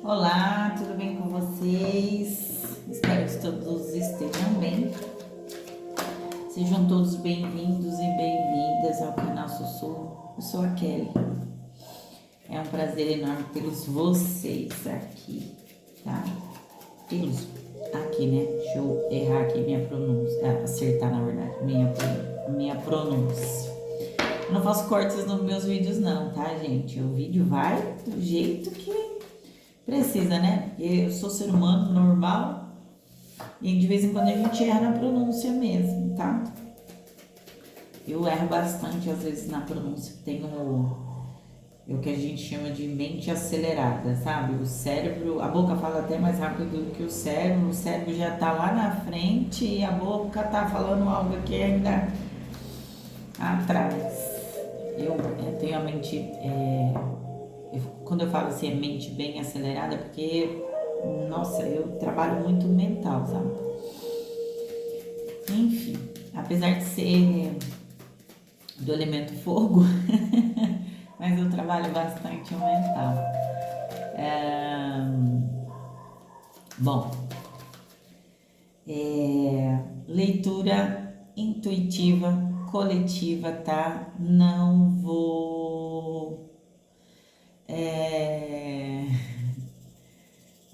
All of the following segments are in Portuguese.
Olá, tudo bem com vocês? Espero que todos estejam bem. Sejam todos bem-vindos e bem-vindas ao canal Sussurro. Eu sou a Kelly. É um prazer enorme tê-los vocês aqui, tá? Tê-los aqui, né? Deixa eu errar aqui minha pronúncia. Acertar, na verdade, minha pronúncia. Eu não faço cortes nos meus vídeos não, tá, gente? O vídeo vai do jeito que precisa, né? Porque eu sou ser humano normal e de vez em quando a gente erra na pronúncia mesmo, tá? Eu erro bastante às vezes na pronúncia. Tenho o que a gente chama de mente acelerada, sabe? O cérebro, a boca fala até mais rápido do que o cérebro já tá lá na frente e a boca tá falando algo aqui ainda atrás. Eu tenho a mente, quando eu falo assim, mente bem acelerada, porque, nossa, eu trabalho muito mental, sabe? Enfim, apesar de ser do elemento fogo, mas eu trabalho bastante o mental. Bom, leitura intuitiva, coletiva, tá? Não vou...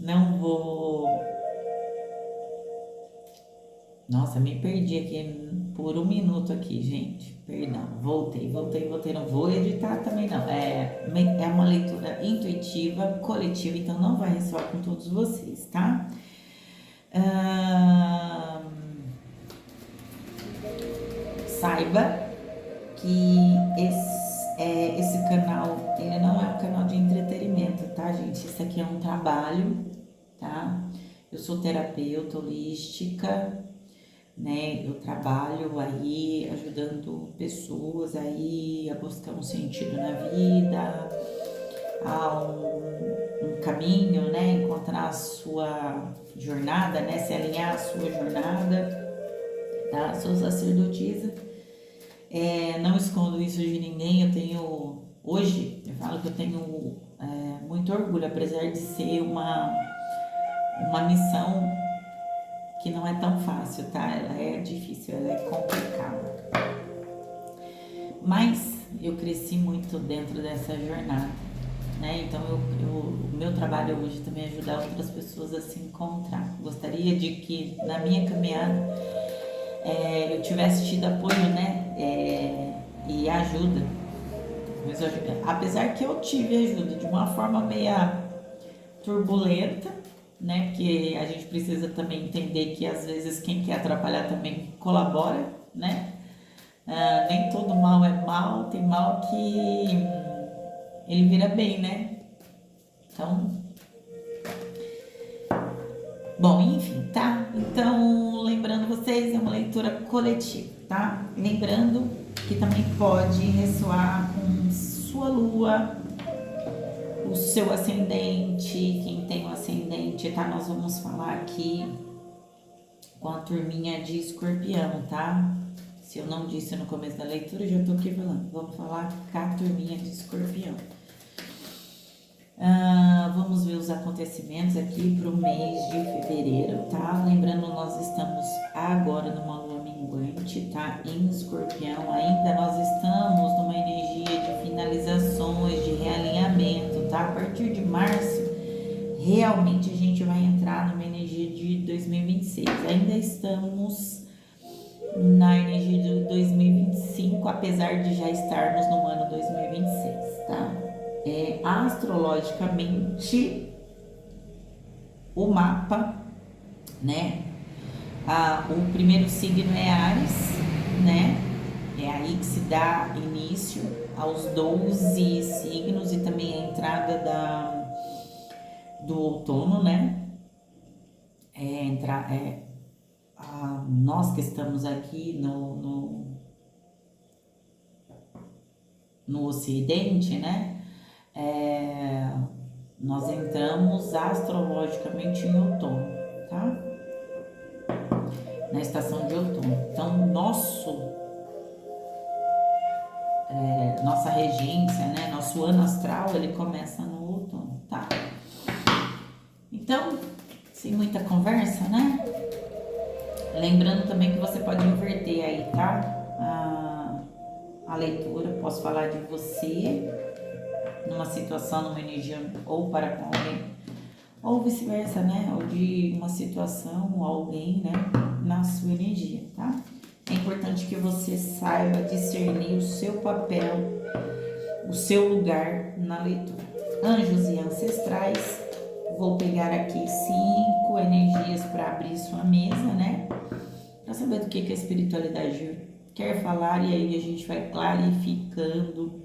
não vou... Nossa, me perdi aqui por um minuto aqui, gente. Perdão, voltei. Não vou editar também não. É uma leitura intuitiva, coletiva, então não vai ressoar com todos vocês, tá? Saiba que esse canal, ele não é um canal de entretenimento, tá, gente? Isso aqui é um trabalho, tá? Eu sou terapeuta holística, né? Eu trabalho aí ajudando pessoas aí a buscar um sentido na vida, a um caminho, né? Encontrar a sua jornada, né? Se alinhar à sua jornada, tá? Sou sacerdotisa. Não escondo isso de ninguém. Hoje eu falo que eu tenho muito orgulho, apesar de ser uma missão que não é tão fácil, tá? Ela é difícil, ela é complicada. Mas eu cresci muito dentro dessa jornada, né? Então o meu trabalho hoje também é ajudar outras pessoas a se encontrar. Gostaria de que na minha caminhada eu tivesse tido apoio, né? E ajuda. Mas apesar que eu tive ajuda de uma forma meia turbulenta, né? Porque a gente precisa também entender que às vezes quem quer atrapalhar também colabora, né? Nem todo mal é mal, tem mal que ele vira bem, né? Então, bom, enfim, tá? Então, lembrando vocês, é uma leitura coletiva, tá? Lembrando que também pode ressoar com sua lua, o seu ascendente, quem tem o ascendente, tá? Nós vamos falar aqui com a turminha de Escorpião, tá? Se eu não disse no começo da leitura, já tô aqui falando. Vamos falar com a turminha de Escorpião. Vamos ver os acontecimentos aqui pro mês de fevereiro, tá? Lembrando, nós estamos agora numa lua minguante, tá? Em Escorpião, ainda nós estamos numa energia de finalizações, de realinhamento, tá? A partir de março, realmente a gente vai entrar numa energia de 2026. Ainda estamos na energia de 2025, apesar de já estarmos no ano 2026, tá? Astrologicamente, o mapa, né? O primeiro signo é Áries, né? É aí que se dá início aos 12 signos e também a entrada do outono, né? Nós que estamos aqui no Ocidente, né? Nós entramos astrologicamente em outono, tá? Na estação de outono. Então, nossa regência, né? Nosso ano astral, ele começa no outono, tá? sem muita conversa, né? Lembrando também que você pode inverter aí, tá? A leitura, posso falar de você numa situação, numa energia ou para com alguém, ou vice-versa, né? Ou de uma situação ou alguém, né? Na sua energia, tá? É importante que você saiba discernir o seu papel, o seu lugar na leitura. Anjos e ancestrais, vou pegar aqui 5 energias para abrir sua mesa, né? Para saber do que a espiritualidade quer falar, e aí a gente vai clarificando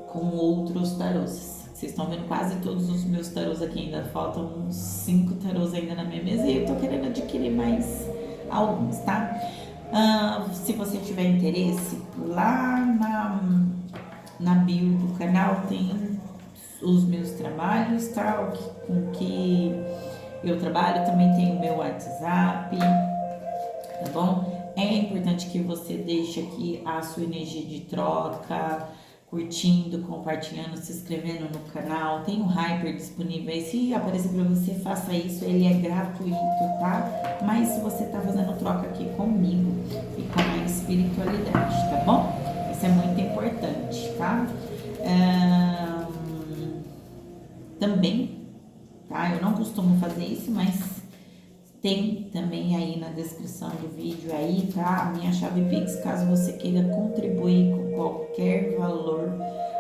com outros tarôs. Vocês estão vendo quase todos os meus tarôs aqui, ainda faltam uns 5 tarôs ainda na minha mesa e eu tô querendo adquirir mais alguns, tá? Se você tiver interesse, lá na bio do canal tem os meus trabalhos, tá? Com que eu trabalho, também tem o meu WhatsApp, tá bom? É importante que você deixe aqui a sua energia de troca, curtindo, compartilhando, se inscrevendo no canal. Tem um Hyper disponível aí. Se aparecer para você, faça isso. Ele é gratuito, tá? Mas se você tá fazendo troca aqui comigo e com a espiritualidade, tá bom? Isso é muito importante, tá? Também, tá? Eu não costumo fazer isso, mas tem também aí na descrição do vídeo aí, tá? A minha chave Pix, caso você queira contribuir com qualquer valor,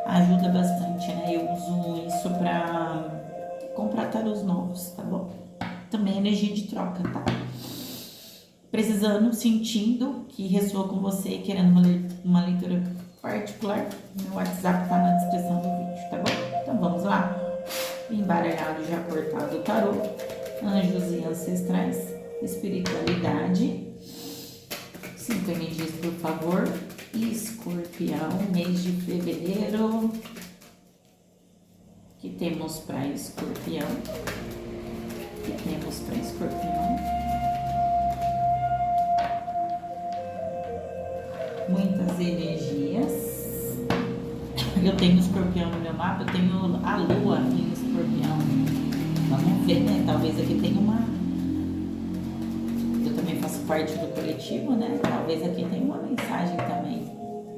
ajuda bastante, né? Eu uso isso pra comprar tarôs novos, tá bom? Também energia de troca, tá? Precisando, sentindo que ressoa com você, querendo uma leitura particular, meu WhatsApp tá na descrição do vídeo, tá bom? Então vamos lá. Embaralhado, já cortado o tarô. Anjos e ancestrais, espiritualidade. 5 energias, por favor. Escorpião, mês de fevereiro. Que temos para escorpião? Que temos para escorpião? Muitas energias. Eu tenho escorpião no meu mapa, eu tenho a lua em escorpião. Vamos ver, né? Talvez aqui tenha uma... Eu também faço parte do coletivo, né? Talvez aqui tenha uma mensagem também.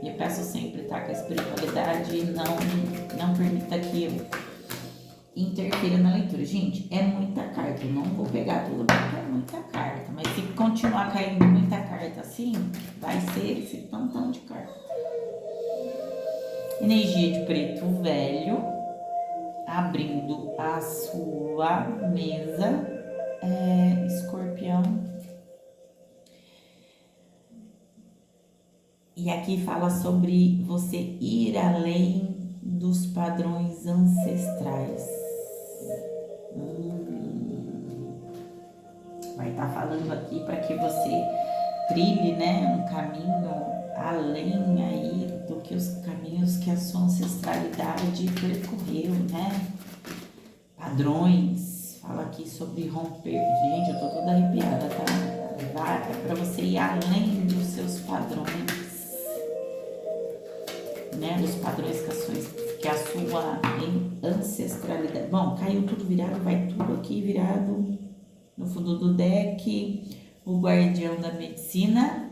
E eu peço sempre, tá? Que a espiritualidade não permita que eu interfira na leitura. Gente, é muita carta. Eu não vou pegar tudo porque é muita carta. Mas se continuar caindo muita carta assim, vai ser esse tantão de carta. Energia de preto velho, abrindo a sua mesa, escorpião. E aqui fala sobre você ir além dos padrões ancestrais. Vai estar falando aqui para que você trilhe, né, um caminho além aí do que os caminhos que a sua ancestralidade percorreu, né? Padrões, fala aqui sobre romper. Gente, eu tô toda arrepiada, tá? É para você ir além dos seus padrões, né? Dos padrões que a sua ancestralidade. Bom, caiu tudo virado, vai tudo aqui virado no fundo do deck. O guardião da medicina.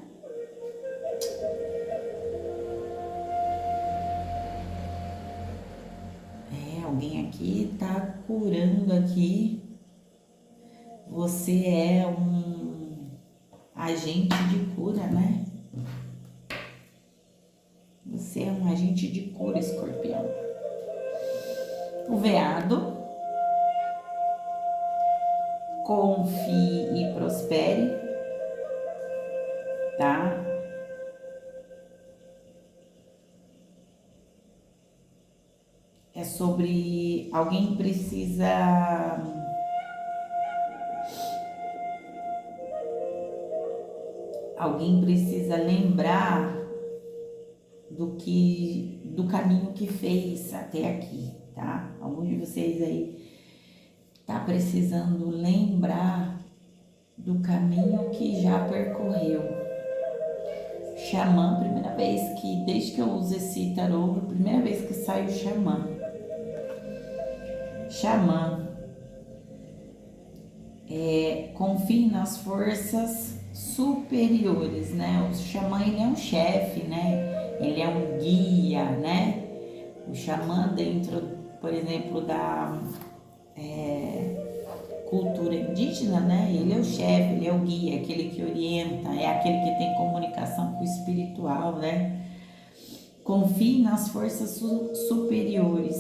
Alguém aqui tá curando aqui. Você é um agente de cura, né? Você é um agente de cura, escorpião. O veado. Confie e prospere, tá? É sobre alguém precisa lembrar do caminho que fez até aqui, tá? Algum de vocês aí tá precisando lembrar do caminho que já percorreu. Xamã, primeira vez que, desde que eu uso esse tarô, primeira vez que sai o xamã. xamã. Confie nas forças superiores, né? O xamã, ele é um chefe, né? Ele é um guia, né? O xamã dentro, por exemplo, da cultura indígena, né? Ele é o chefe, ele é o guia, aquele que orienta, é aquele que tem comunicação com o espiritual, né? Confie nas forças superiores,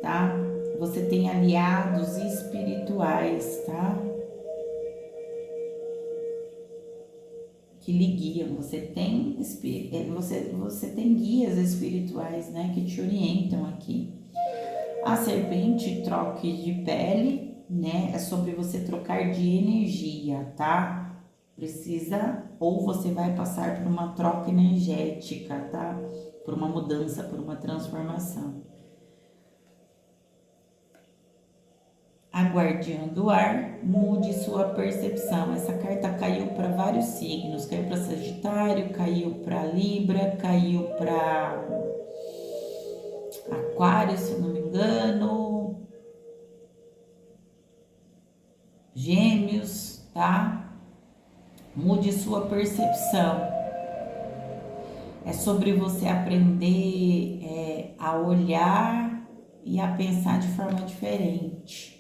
tá? Você tem aliados espirituais, tá? Que lhe guiam. Você tem guias espirituais, né? Que te orientam aqui. A serpente troque de pele, né? É sobre você trocar de energia, tá? Precisa, ou você vai passar por uma troca energética, tá? Por uma mudança, por uma transformação. A guardiã do ar, mude sua percepção. Essa carta caiu para vários signos. Caiu para Sagitário, caiu para Libra, caiu para Aquário, se eu não me engano. Gêmeos, tá? Mude sua percepção. É sobre você aprender a olhar e a pensar de forma diferente.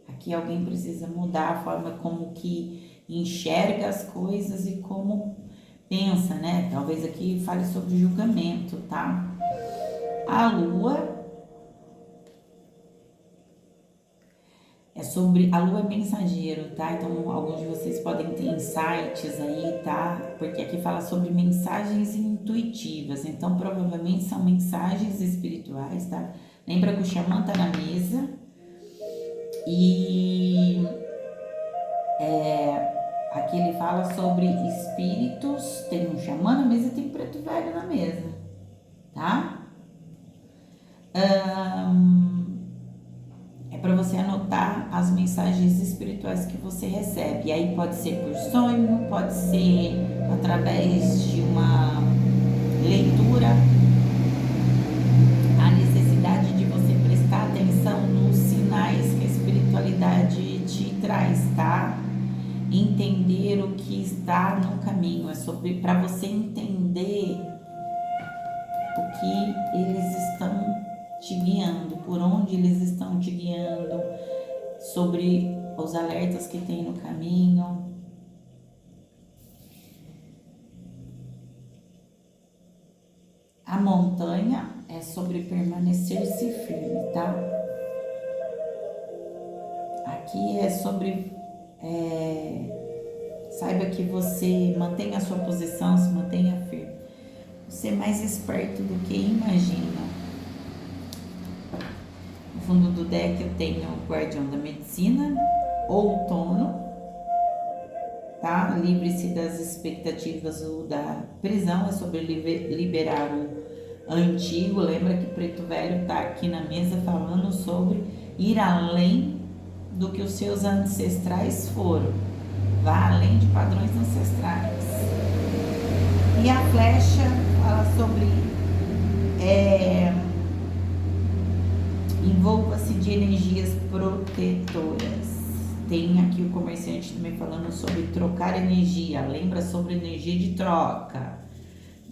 Aqui alguém precisa mudar a forma como que enxerga as coisas e como pensa, né? Talvez aqui fale sobre julgamento, tá? A lua a lua é mensageiro, tá? Então alguns de vocês podem ter insights aí, tá? Porque aqui fala sobre mensagens intuitivas, então provavelmente são mensagens espirituais, tá? Lembra que o xamã tá na mesa e aqui ele fala sobre espíritos, tem um xamã na mesa e tem um preto velho na mesa, tá? É para você anotar as mensagens espirituais que você recebe. E aí pode ser por sonho, pode ser através de uma leitura. A necessidade de você prestar atenção nos sinais que a espiritualidade te traz, tá? Entender o que está no caminho. É sobre para você entender o que eles estão te guiando, por onde eles estão te guiando, sobre os alertas que tem no caminho. A montanha é sobre permanecer-se firme, tá? Aqui é sobre saiba que você mantenha a sua posição, se mantenha firme. Você é mais esperto do que imagina. No fundo do deck eu tenho o Guardião da Medicina, Outono, tá? Livre-se das expectativas ou da prisão, é sobre liberar o antigo. Lembra que Preto Velho tá aqui na mesa falando sobre ir além do que os seus ancestrais foram. Vá além de padrões ancestrais. E a flecha fala sobre envolva-se de energias protetoras. Tem aqui o comerciante também falando sobre trocar energia. Lembra sobre energia de troca,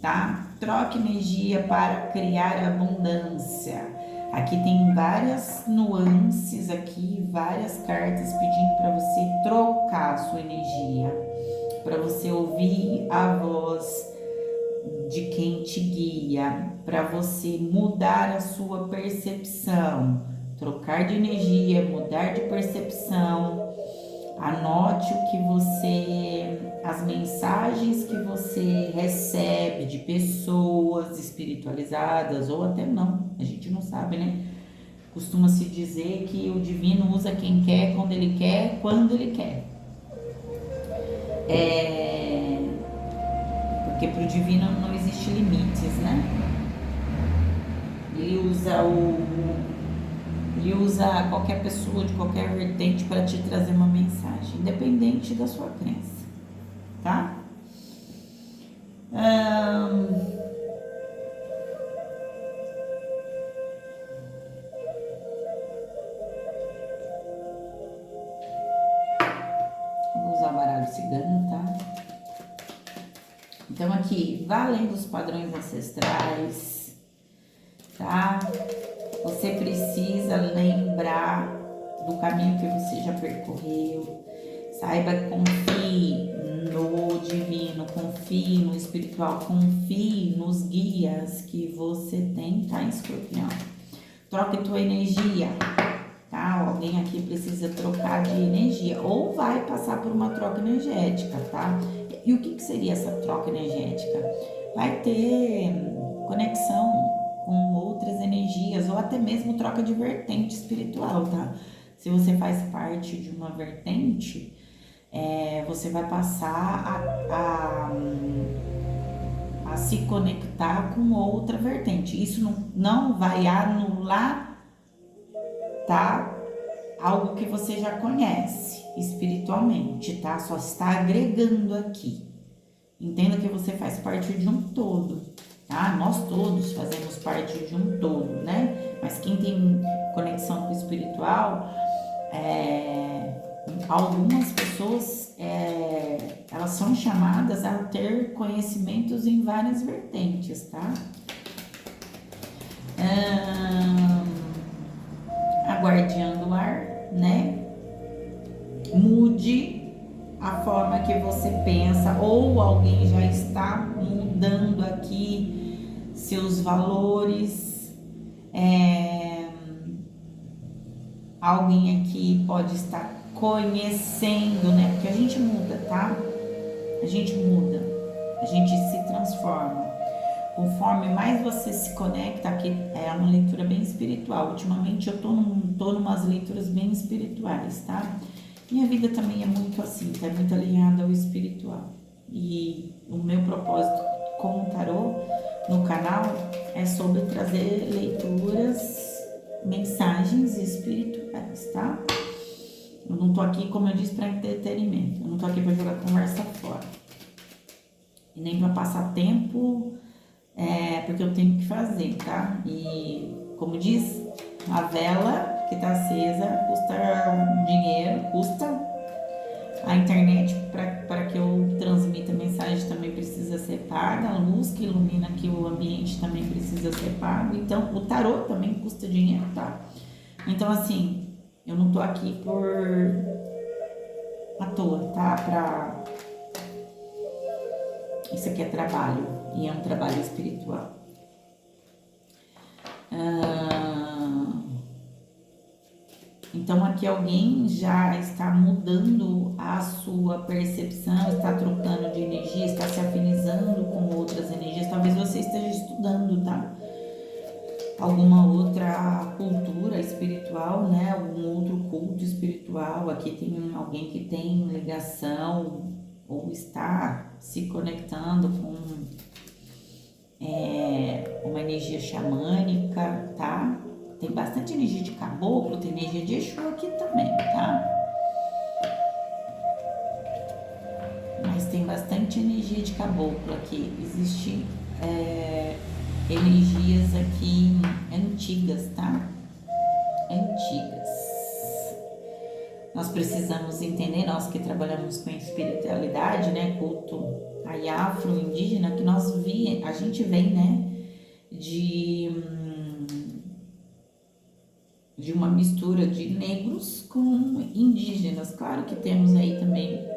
tá? Troque energia para criar abundância. Aqui tem várias nuances aqui, várias cartas pedindo para você trocar a sua energia, para você ouvir a voz de quem te guia, para você mudar a sua percepção, trocar de energia, mudar de percepção. Anote o que as mensagens que você recebe de pessoas espiritualizadas ou até não, a gente não sabe, né? Costuma-se dizer que o divino usa quem quer, quando ele quer, quando ele quer. Porque para o divino não existe limites, né? Ele usa qualquer pessoa de qualquer vertente para te trazer uma mensagem, independente da sua crença, tá? cigano, tá? Então aqui, valendo os padrões ancestrais, tá? Você precisa lembrar do caminho que você já percorreu. Saiba, confie no divino, confie no espiritual, confie nos guias que você tem, tá, Escorpião? Troque tua energia, tá? Alguém aqui precisa trocar de energia ou vai passar por uma troca energética, tá? E o que seria essa troca energética? Vai ter conexão com outras energias ou até mesmo troca de vertente espiritual, tá? Se você faz parte de uma vertente, você vai passar a se conectar com outra vertente. Isso não vai anular, tá? Algo que você já conhece espiritualmente, tá? Só está agregando aqui. Entenda que você faz parte de um todo, tá? Nós todos fazemos parte de um todo, né? Mas quem tem conexão com o espiritual, algumas pessoas, elas são chamadas a ter conhecimentos em várias vertentes, tá? A guardiã do ar, né? Mude a forma que você pensa, ou alguém já está mudando aqui seus valores. Alguém aqui pode estar conhecendo, né? Porque a gente muda, tá? A gente muda, a gente se transforma. Conforme mais você se conecta, aqui é uma leitura bem espiritual. Ultimamente eu tô numas leituras bem espirituais, tá? Minha vida também é muito assim, tá muito alinhada ao espiritual. E o meu propósito com o tarô no canal é sobre trazer leituras, mensagens espirituais, tá? Eu não tô aqui, como eu disse, para entretenimento. Eu não tô aqui para jogar conversa fora. E nem para passar tempo, porque eu tenho que fazer, tá? E, como diz, a vela que tá acesa custa dinheiro, custa. A internet, para que eu transmita mensagem, também precisa ser paga. A luz que ilumina aqui o ambiente também precisa ser paga. Então, o tarô também custa dinheiro, tá? Então, assim, eu não tô aqui à toa, tá? Isso aqui é trabalho, e é um trabalho espiritual. Então aqui alguém já está mudando a sua percepção, está trocando de energia, está se afinizando com outras energias. Talvez você esteja estudando, tá? Alguma outra cultura espiritual, né? Algum outro culto espiritual. Aqui tem alguém que tem ligação ou está se conectando com uma energia xamânica, tá? Tem bastante energia de caboclo, tem energia de Exu aqui também, tá? Mas tem bastante energia de caboclo aqui. Existem energias aqui antigas, tá? Antigas. Nós precisamos entender, nós que trabalhamos com espiritualidade, né? Culto aí afro-indígena, que a gente vem, né? De uma mistura de negros com indígenas. Claro que temos aí também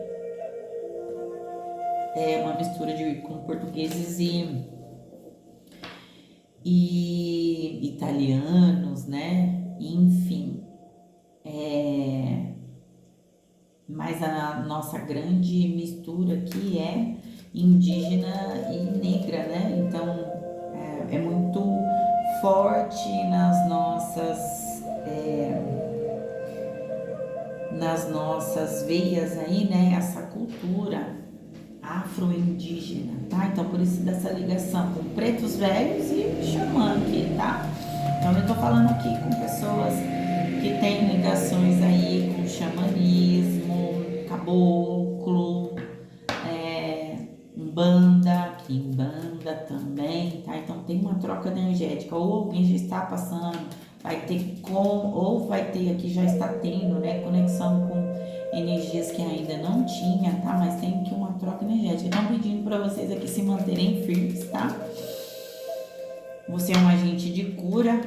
uma mistura com portugueses e italianos, né? Enfim. Mas a nossa grande mistura aqui é indígena e negra, né? Então é muito forte nas nossas veias aí, né? Essa cultura afro-indígena, tá? Então por isso dessa ligação com pretos velhos e xamã aqui, tá? Então eu tô falando aqui com pessoas que têm ligações aí com xamanismo, caboclo, umbanda, quimbanda também, tá? Então tem uma troca energética, ou alguém já está passando, vai ter ou vai ter aqui, já está tendo, né, conexão com energias que ainda não tinha, tá? Mas tem que uma troca energética. Estão pedindo para vocês aqui se manterem firmes, tá? Você é um agente de cura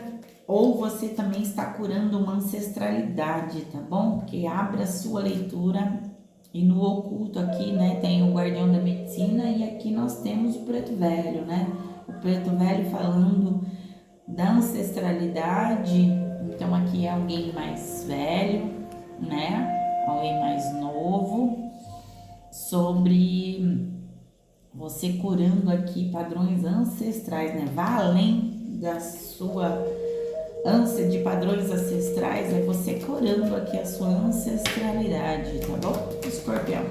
ou você também está curando uma ancestralidade, tá bom? Porque abre a sua leitura e no oculto aqui, né, tem o guardião da medicina e aqui nós temos o preto velho, né? O preto velho falando da ancestralidade, então aqui é alguém mais velho, né? Alguém mais novo, sobre você curando aqui padrões ancestrais, né? Vá além da sua ânsia de padrões ancestrais, é você curando aqui a sua ancestralidade, tá bom? Escorpião.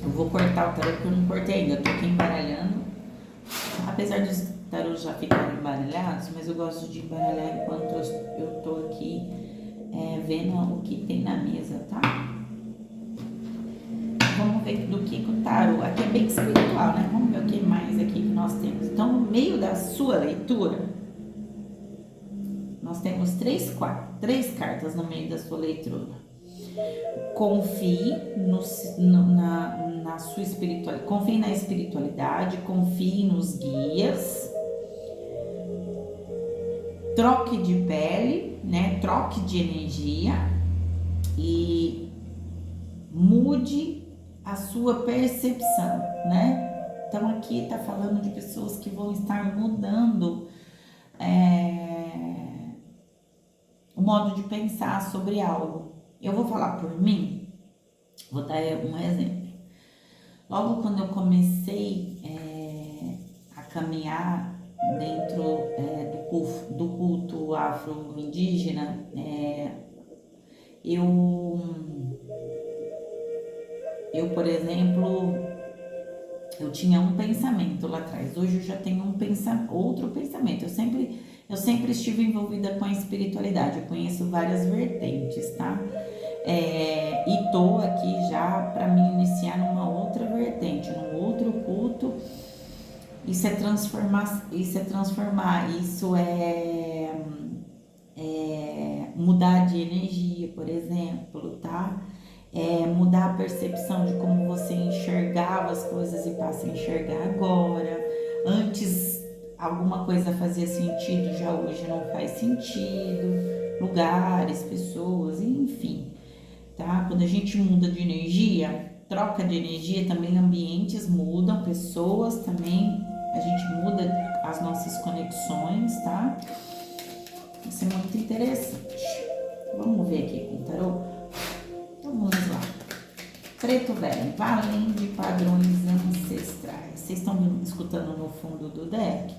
Eu vou cortar o tarô porque eu não cortei ainda, eu tô aqui embaralhando. Apesar dos tarôs já ficarem embaralhados, mas eu gosto de embaralhar enquanto eu tô aqui vendo o que tem na mesa, tá? Vamos ver do que o tarô, aqui é bem espiritual, né? Vamos ver o que mais aqui que nós temos. Então, no meio da sua leitura, nós temos três cartas no meio da sua leitura. Confie na sua espiritualidade, confie na espiritualidade, confie nos guias, troque de pele, né? Troque de energia e mude a sua percepção, né? Então aqui tá falando de pessoas que vão estar mudando o modo de pensar sobre algo. Eu vou falar por mim, vou dar um exemplo. Logo quando eu comecei a caminhar dentro do culto afro-indígena, eu, por exemplo, eu tinha um pensamento lá atrás. Hoje eu já tenho outro pensamento. Eu sempre estive envolvida com a espiritualidade. Eu conheço várias vertentes, tá? E tô aqui já para me iniciar numa outra vertente, num outro culto. Isso é transformar, isso é mudar de energia, por exemplo, tá? Mudar a percepção de como você enxergava as coisas e passa a enxergar agora. Antes alguma coisa fazia sentido, já hoje não faz sentido. Lugares, pessoas, enfim, tá? Quando a gente muda de energia, troca de energia, também ambientes mudam, pessoas também, a gente muda as nossas conexões, tá? Isso é muito interessante. Vamos ver aqui com o tarô? Então vamos lá. Preto velho, vá além de padrões ancestrais. Vocês estão me escutando no fundo do deck?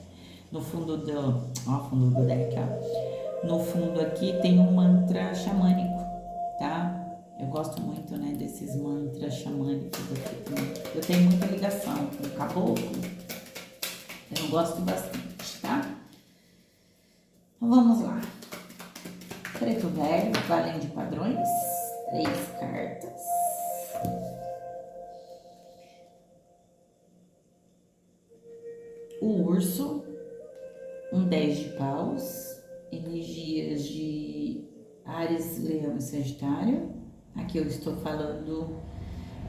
No fundo do deck, ó. No fundo aqui tem um mantra xamânico, tá? Eu gosto muito, né, desses mantras xamânicos aqui também. Eu tenho muita ligação com o caboclo. Eu gosto bastante, tá? Então vamos lá. Preto velho, além de padrões, 3 cartas. O urso, um 10 de paus, energias de Áries, Leão e Sagitário. Aqui eu estou falando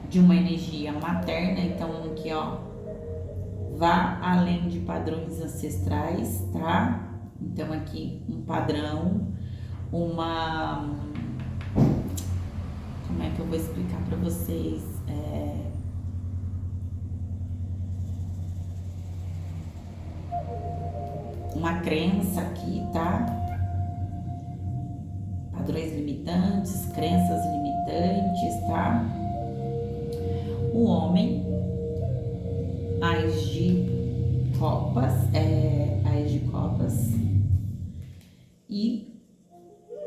de uma energia materna, então aqui ó, vá além de padrões ancestrais, tá? Então aqui um padrão, como é que eu vou explicar para vocês? Uma crença aqui, tá? Padrões limitantes, crenças limitantes, tá? O homem, Ás de copas, e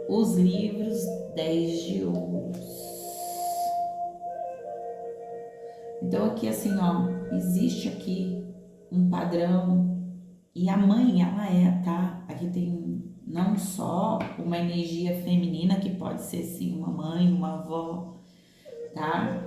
os livros 10 de ouros. Então aqui assim, ó, existe aqui um padrão e a mãe, ela tá? Aqui tem não só uma energia feminina, que pode ser sim uma mãe, uma avó, tá?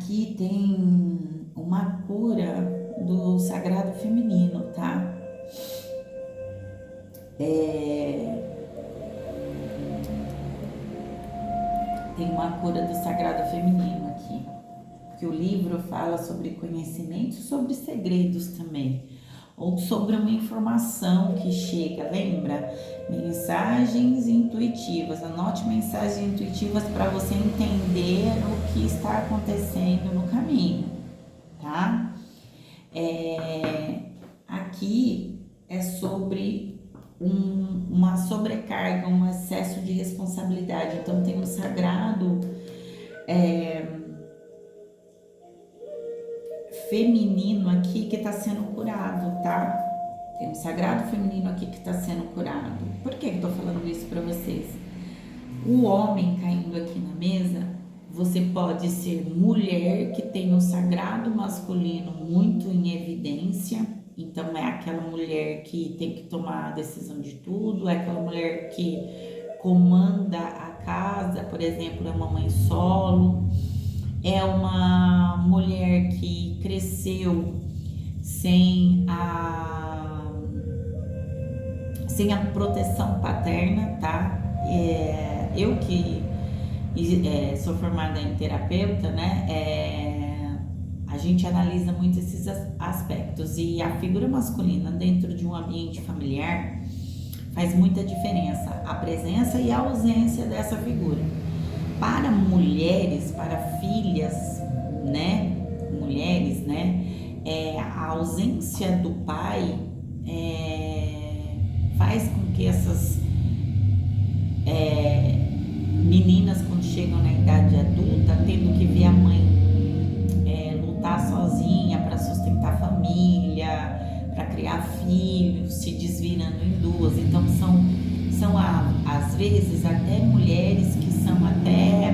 aqui tem uma cura do sagrado feminino, tá? Tem uma cura do sagrado feminino aqui, que o livro fala sobre conhecimento, sobre segredos também, ou sobre uma informação que chega, lembra? Mensagens intuitivas, anote mensagens intuitivas para você entender o que está acontecendo no caminho, tá? Aqui é sobre uma sobrecarga, um excesso de responsabilidade. Então tem um sagrado feminino aqui que está sendo curado, tá? Tem um sagrado feminino aqui que está sendo curado. Por que eu tô falando isso para vocês? O homem caindo aqui na mesa, você pode ser mulher que tem o sagrado masculino muito em evidência. Então é aquela mulher que tem que tomar a decisão de tudo, é aquela mulher que comanda a casa, por exemplo, é uma mãe solo, é uma mulher que cresceu sem a proteção paterna, tá? Eu que sou formada em terapeuta, né? A gente analisa muito esses aspectos e a figura masculina dentro de um ambiente familiar faz muita diferença, a presença e a ausência dessa figura. Para mulheres, para filhas, né? Mulheres, né? A ausência do pai faz com que essas meninas, quando chegam na idade adulta, tendo que ver a mãe lutar sozinha para sustentar a família, para criar filhos, se desvirando em duas. Então são às vezes até mulheres que são até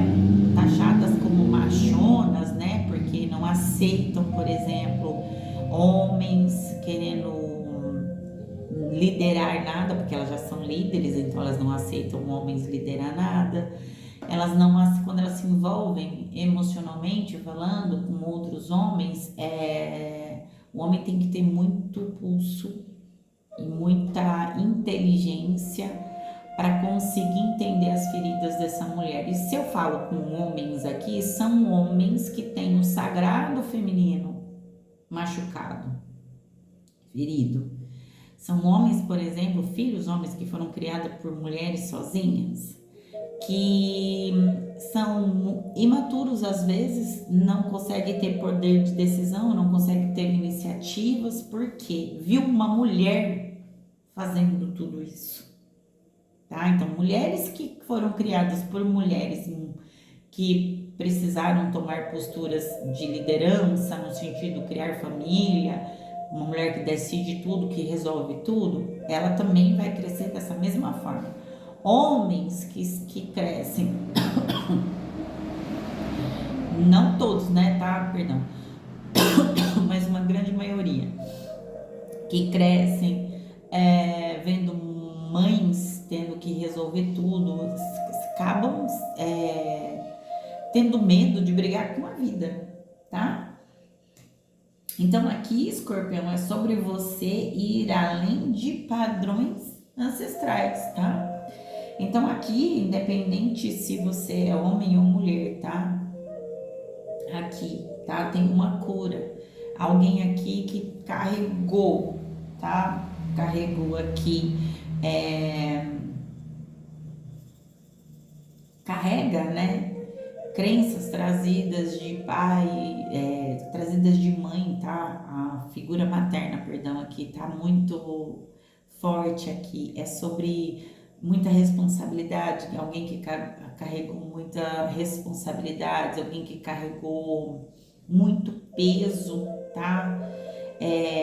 taxadas como machonas, né? Porque não aceitam, por exemplo, homens querendo liderar nada, porque elas já são líderes, então elas não aceitam homens liderar nada. Elas não, quando elas se envolvem emocionalmente falando com outros homens, o homem tem que ter muito pulso e muita inteligência para conseguir entender as feridas dessa mulher. E se eu falo com homens aqui, são homens que têm o sagrado feminino machucado, ferido. São homens, por exemplo, filhos homens que foram criados por mulheres sozinhas, que são imaturos às vezes, não conseguem ter poder de decisão, não conseguem ter iniciativas, porque viu uma mulher fazendo tudo isso, tá? Então, mulheres que foram criadas por mulheres que precisaram tomar posturas de liderança, no sentido de criar família, uma mulher que decide tudo, que resolve tudo, ela também vai crescer dessa mesma forma. Homens que crescem, não todos, né, tá? Perdão, mas uma grande maioria, que crescem vendo mães tendo que resolver tudo, acabam tendo medo de brigar com a vida, tá? Então aqui, Escorpião, é sobre você ir além de padrões ancestrais, tá? Então aqui, independente se você é homem ou mulher, tá? Aqui, tá? Tem uma cura. Alguém aqui que carregou, tá? Carregou aqui, carrega, né? Crenças trazidas de pai, trazidas de mãe, tá? A figura materna, perdão, aqui tá muito forte aqui. É sobre muita responsabilidade, alguém que carregou muita responsabilidade, alguém que carregou muito peso, tá?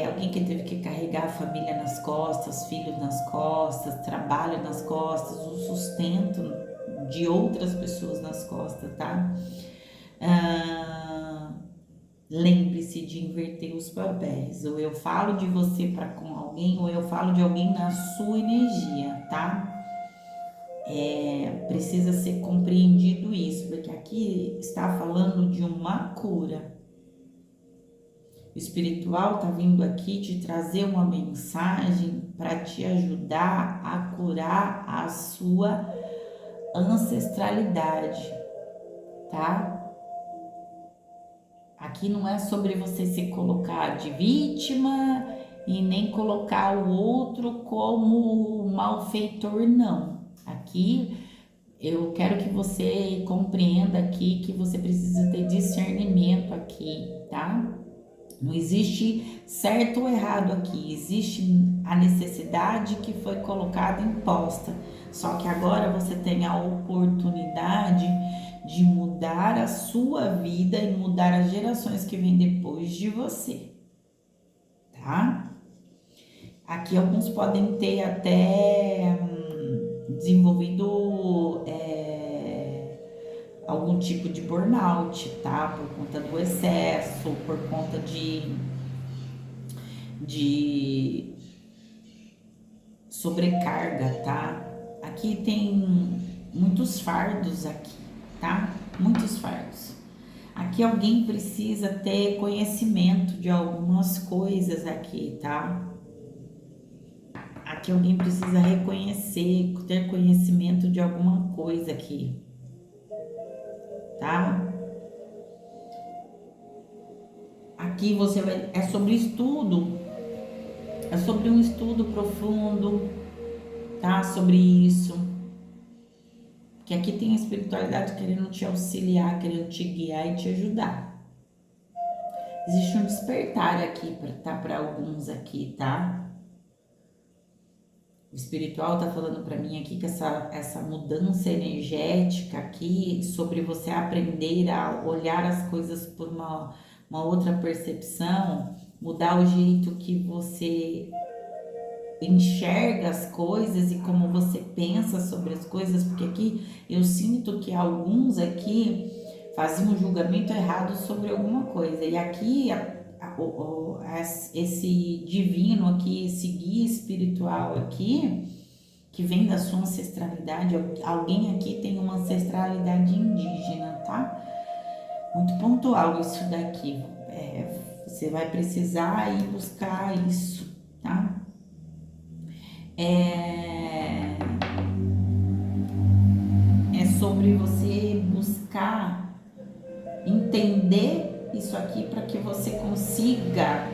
Alguém que teve que carregar a família nas costas, filhos nas costas, trabalho nas costas, o sustento de outras pessoas nas costas, tá? Lembre-se de inverter os papéis. Ou eu falo de você para com alguém, ou eu falo de alguém na sua energia, tá? precisa ser compreendido isso, porque aqui está falando de uma cura. O espiritual está vindo aqui te trazer uma mensagem para te ajudar a curar a sua ancestralidade, tá? Aqui não é sobre você se colocar de vítima e nem colocar o outro como malfeitor, não. Aqui eu quero que você compreenda aqui que você precisa ter discernimento aqui, tá? Não existe certo ou errado aqui, existe a necessidade que foi colocada imposta. Só que agora você tem a oportunidade de mudar a sua vida e mudar as gerações que vêm depois de você, tá? Aqui alguns podem ter até desenvolvido algum tipo de burnout, tá? Por conta do excesso, por conta de sobrecarga, tá? Aqui tem muitos fardos aqui, tá? Muitos fardos. Aqui alguém precisa ter conhecimento de algumas coisas aqui, tá? Aqui alguém precisa reconhecer, ter conhecimento de alguma coisa aqui, tá? Aqui você vai, é sobre estudo, é sobre um estudo profundo, tá? Sobre isso. Que aqui tem a espiritualidade querendo te auxiliar, querendo te guiar e te ajudar. Existe um despertar aqui, para alguns aqui, tá? O espiritual tá falando para mim aqui que essa mudança energética aqui, sobre você aprender a olhar as coisas por uma outra percepção, mudar o jeito que você enxerga as coisas e como você pensa sobre as coisas, porque aqui eu sinto que alguns aqui faziam um julgamento errado sobre alguma coisa, e aqui esse divino aqui, esse guia espiritual aqui, que vem da sua ancestralidade, alguém aqui tem uma ancestralidade indígena, tá? Muito pontual isso daqui, você vai precisar ir buscar isso, tá? É sobre você buscar entender isso aqui para que você consiga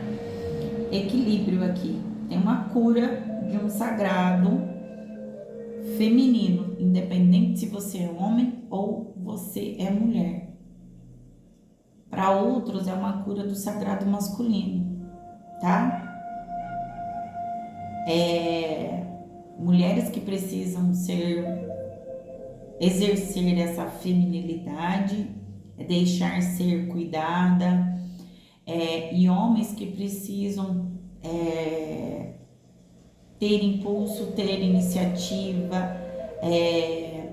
equilíbrio aqui. Tem uma cura de um sagrado feminino, independente se você é homem ou você é mulher. Para outros é uma cura do sagrado masculino, tá? Mulheres que precisam exercer essa feminilidade, deixar ser cuidada, e homens que precisam ter impulso, ter iniciativa, é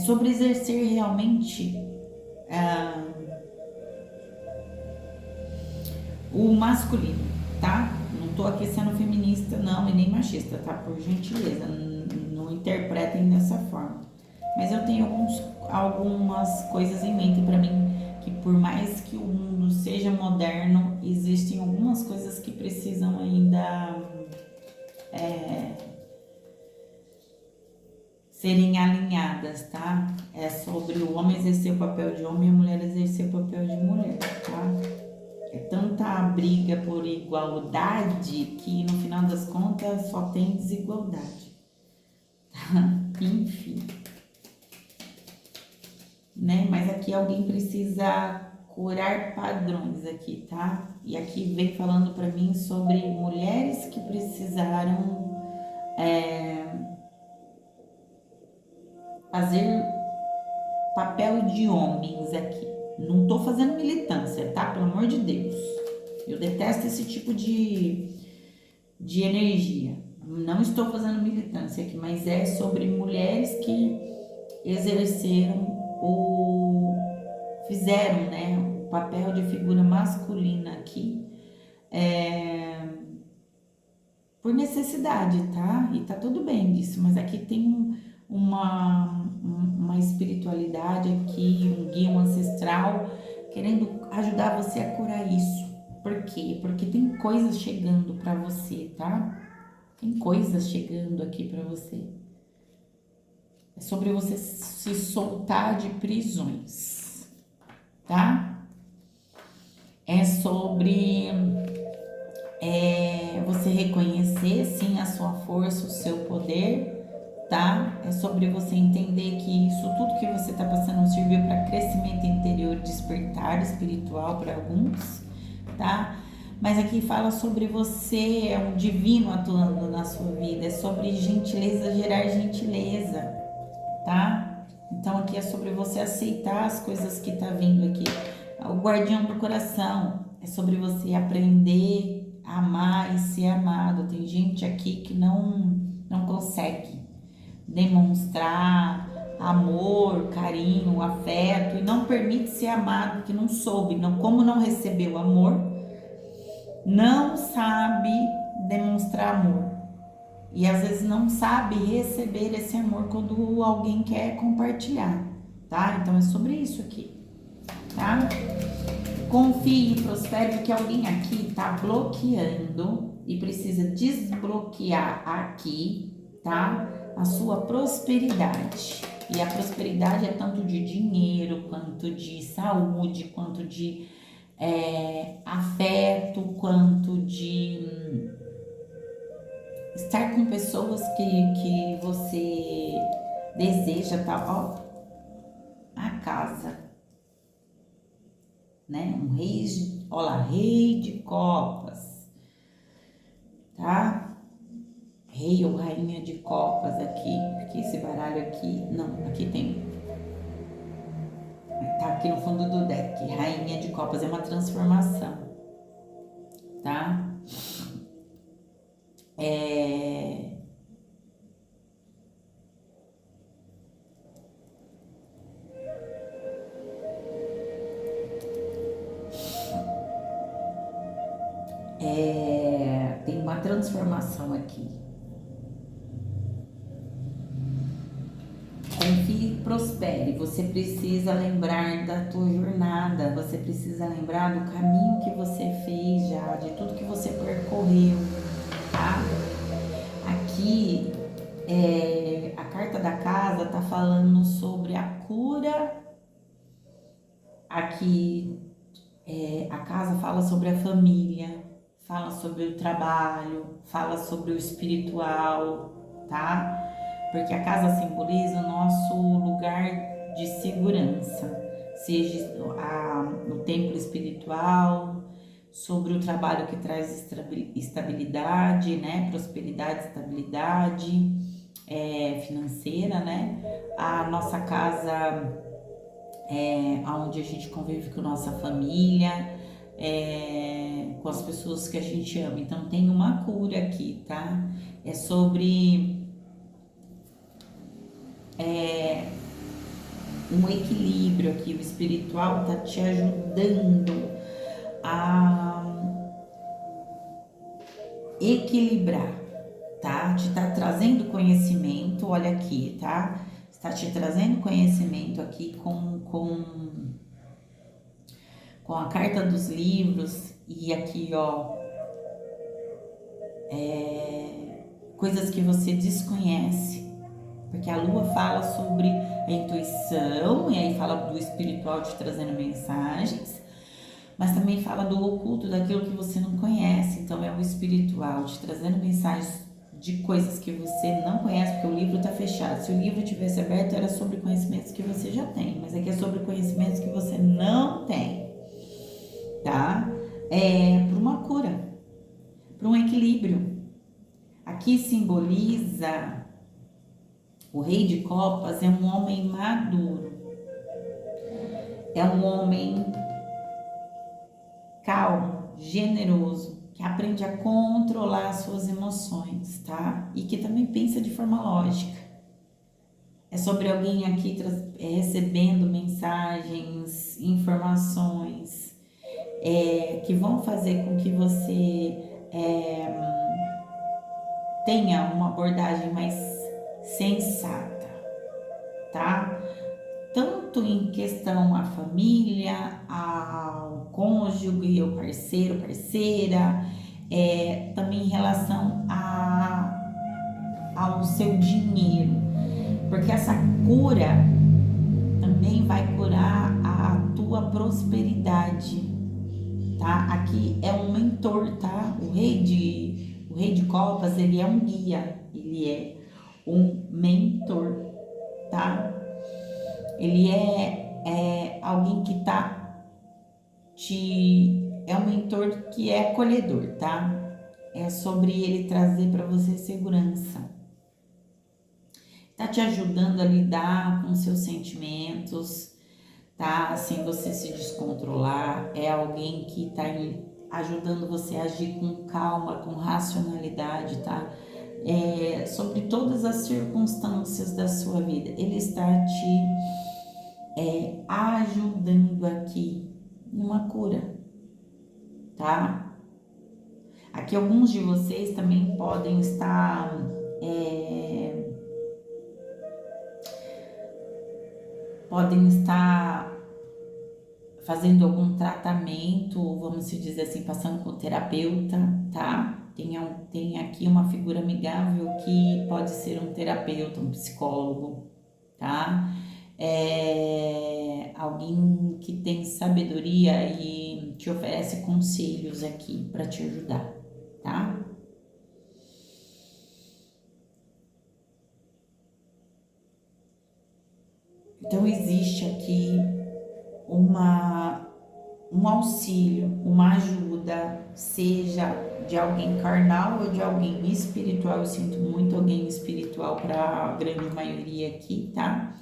sobre exercer realmente o masculino, tá? Não tô aqui sendo feminista, não, e nem machista, tá? Por gentileza, não interpretem dessa forma. Mas eu tenho algumas coisas em mente para mim, que por mais que o mundo seja moderno, existem algumas coisas que precisam ainda serem alinhadas, tá? É sobre o homem exercer o papel de homem e a mulher exercer o papel de mulher, tá? É tanta briga por igualdade que no final das contas só tem desigualdade, tá? Enfim, né? Mas aqui alguém precisa curar padrões aqui, tá? E aqui vem falando para mim sobre mulheres que precisaram fazer papel de homens aqui. Não tô fazendo militância, tá? Pelo amor de Deus. Eu detesto esse tipo de energia. Não estou fazendo militância aqui, mas é sobre mulheres que exerceram fizeram, né, o papel de figura masculina aqui, por necessidade, tá? E tá tudo bem disso, mas aqui tem uma espiritualidade aqui, um guia, um ancestral, querendo ajudar você a curar isso. Por quê? Porque tem coisas chegando para você, tá? Tem coisas chegando aqui para você. É sobre você se soltar de prisões, tá? É sobre você reconhecer, sim, a sua força, o seu poder, tá? É sobre você entender que isso tudo que você tá passando serviu para crescimento interior, despertar espiritual para alguns, tá? Mas aqui fala sobre você, é um divino atuando na sua vida, é sobre gentileza, gerar gentileza, tá? Então aqui é sobre você aceitar as coisas que tá vindo aqui. O guardião do coração é sobre você aprender a amar e ser amado. Tem gente aqui que não consegue demonstrar amor, carinho, afeto e não permite ser amado, que não soube, não, como não recebeu amor, não sabe demonstrar amor. E às vezes não sabe receber esse amor quando alguém quer compartilhar, tá? Então é sobre isso aqui, tá? Confie e prospere, porque alguém aqui tá bloqueando e precisa desbloquear aqui, tá? A sua prosperidade. E a prosperidade é tanto de dinheiro, quanto de saúde, quanto de afeto, quanto de estar com pessoas que você deseja, tá? Ó, a casa, né? Um rei, olha lá, rei de copas, tá? Rei ou rainha de copas aqui, porque esse baralho aqui, não, aqui tem, tá aqui no fundo do deck, rainha de copas, é uma transformação, tá? Tem uma transformação aqui. Confie e prospere. Você precisa lembrar da tua jornada, você precisa lembrar do caminho que você fez já, de tudo que você percorreu, tá? Aqui, a carta da casa tá falando sobre a cura. Aqui, a casa fala sobre a família, fala sobre o trabalho, fala sobre o espiritual, tá? Porque a casa simboliza o nosso lugar de segurança, seja no templo espiritual, sobre o trabalho que traz estabilidade, né? Prosperidade, estabilidade financeira, né? A nossa casa onde a gente convive com nossa família, com as pessoas que a gente ama. Então tem uma cura aqui, tá? É sobre um equilíbrio aqui. O espiritual tá te ajudando a equilibrar, tá? Te tá trazendo conhecimento, olha aqui, tá? Está te trazendo conhecimento aqui com a carta dos livros e aqui, ó, coisas que você desconhece, porque a lua fala sobre a intuição e aí fala do espiritual te trazendo mensagens, mas também fala do oculto, daquilo que você não conhece. Então é o espiritual te trazendo mensagens de coisas que você não conhece, porque o livro tá fechado. Se o livro tivesse aberto, era sobre conhecimentos que você já tem, mas aqui é sobre conhecimentos que você não tem, tá? Para uma cura, para um equilíbrio. Aqui simboliza o rei de copas, é um homem maduro, é um homem calmo, generoso, que aprende a controlar as suas emoções, tá? E que também pensa de forma lógica. É sobre alguém aqui recebendo mensagens, informações, que vão fazer com que você tenha uma abordagem mais sensata, tá? Tanto em questão à família, ao cônjuge, ao parceiro, parceira, também em relação ao seu dinheiro, porque essa cura também vai curar a tua prosperidade, tá? Aqui é um mentor, tá? O rei de copas, ele é um guia, ele é um mentor, tá? Ele é alguém que é um mentor que é acolhedor, tá? É sobre ele trazer para você segurança. Tá te ajudando a lidar com seus sentimentos, tá? Sem você se descontrolar. É alguém que tá ajudando você a agir com calma, com racionalidade, tá? Sobre todas as circunstâncias da sua vida. Ele está te ajudando aqui numa cura, tá? Aqui alguns de vocês também podem estar fazendo algum tratamento, vamos dizer assim, passando com terapeuta, tá? Tem aqui uma figura amigável que pode ser um terapeuta, um psicólogo, tá? Alguém que tem sabedoria e te oferece conselhos aqui para te ajudar, tá? Então existe aqui um auxílio, uma ajuda, seja de alguém carnal ou de alguém espiritual. Eu sinto muito alguém espiritual para a grande maioria aqui, tá?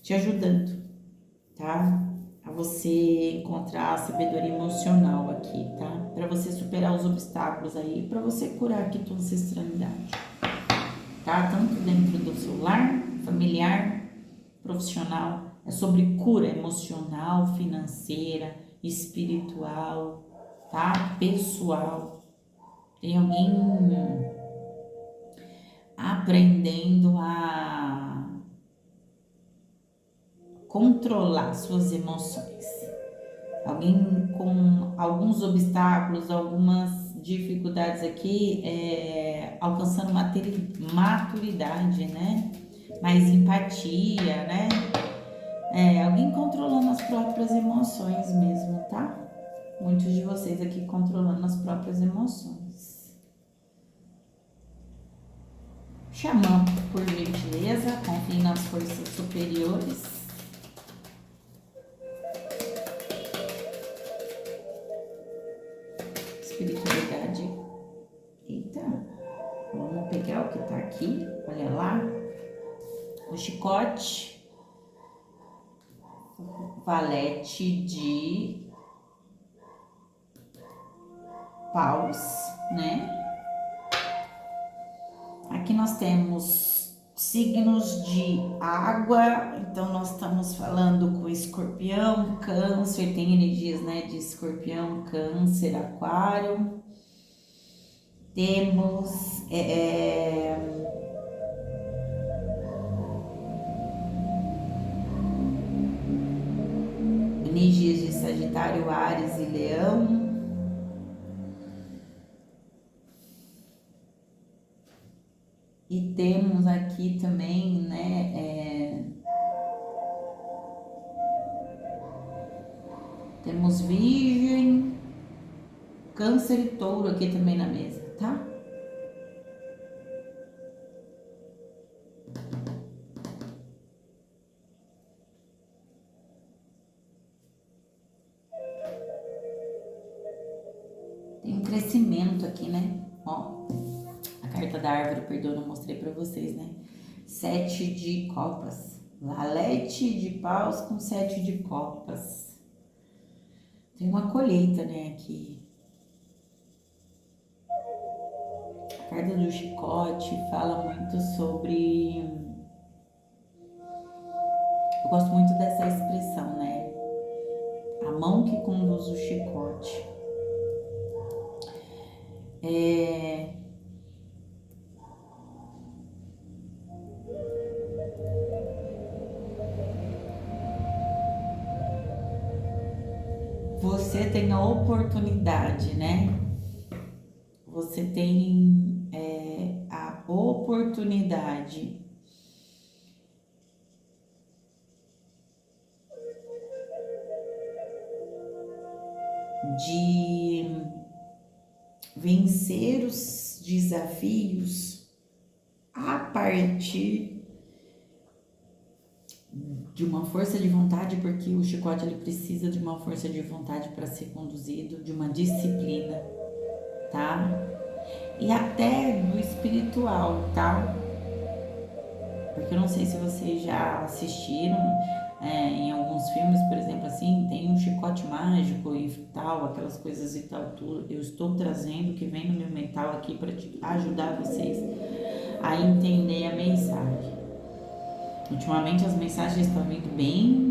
Te ajudando, tá? A você encontrar a sabedoria emocional aqui, tá? Para você superar os obstáculos aí, para você curar aqui tua ancestralidade, tá? Tanto dentro do seu lar, familiar, profissional. É sobre cura emocional, financeira, espiritual, tá? Pessoal. Tem alguém aprendendo a controlar suas emoções. Alguém com alguns obstáculos, algumas dificuldades aqui, alcançando maturidade, né? Mais empatia, né? Alguém controlando as próprias emoções mesmo, tá? Muitos de vocês aqui controlando as próprias emoções. Xamã, por gentileza, confie nas forças superiores. Espiritualidade. Eita, vamos pegar o que tá aqui, olha lá. O chicote. Valete de paus, né? Aqui nós temos signos de água, então nós estamos falando com escorpião, câncer, tem energias, né, de escorpião, câncer, aquário. Temos energias de Sagitário, Áries e Leão. E temos aqui também, né, temos Virgem, Câncer e Touro aqui também na mesa, tá? Tem um crescimento aqui, né? Ó, a carta da árvore, perdão, não mostrei pra vocês, né? 7 de copas. Valete de paus com 7 de copas. Tem uma colheita, né, aqui. A carta do chicote fala muito sobre... Eu gosto muito dessa expressão, né? A mão que conduz o chicote. você tem a oportunidade, né? Você tem a oportunidade de vencer os desafios a partir de uma força de vontade, porque o chicote ele precisa de uma força de vontade para ser conduzido, de uma disciplina, tá? E até do espiritual, tá? Porque eu não sei se vocês já assistiram em alguns filmes, por exemplo, assim, tem um chicote mágico e tal, aquelas coisas e tal, tudo. Eu estou trazendo o que vem no meu mental aqui para ajudar vocês a entender a mensagem. Ultimamente as mensagens estão vindo bem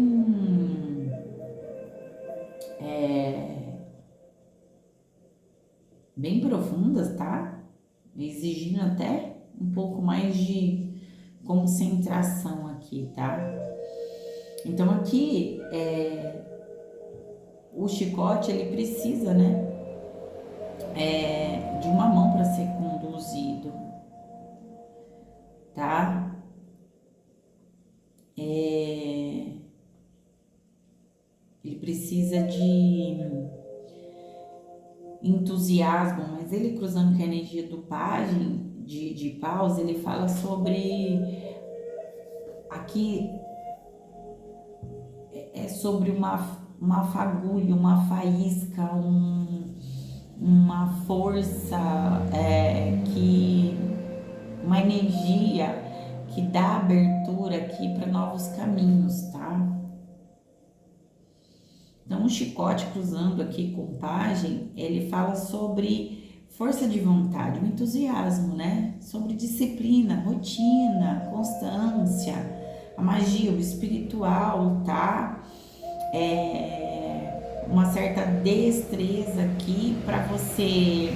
profundas, tá? Exigindo até um pouco mais de concentração aqui, tá? Então aqui o chicote ele precisa, né, de uma mão para ser conduzido, tá? Ele precisa de entusiasmo, mas ele cruzando com a energia do pajem, de paus, ele fala sobre aqui sobre uma fagulha, uma faísca, uma força, uma energia que dá abertura aqui para novos caminhos, tá? Então, o chicote cruzando aqui com o pajem, ele fala sobre força de vontade, o entusiasmo, né? Sobre disciplina, rotina, constância, a magia, o espiritual, tá? Uma certa destreza aqui para você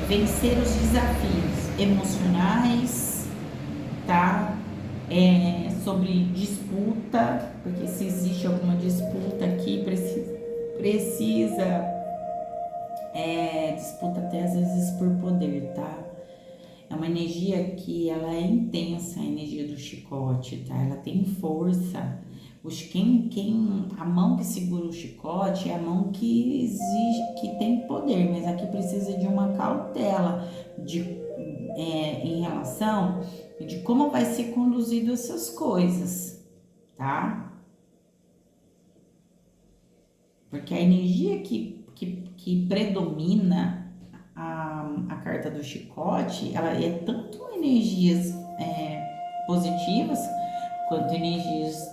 vencer os desafios emocionais, tá? Sobre disputa, porque se existe alguma disputa aqui, precisa disputa até às vezes por poder, tá? É uma energia que ela é intensa, a energia do chicote, tá? Ela tem força. A mão que segura o chicote é a mão que exige, que tem poder, mas aqui precisa de uma cautela em relação de como vai ser conduzido essas coisas, tá? Porque a energia que predomina a carta do chicote, ela é tanto energias positivas quanto energias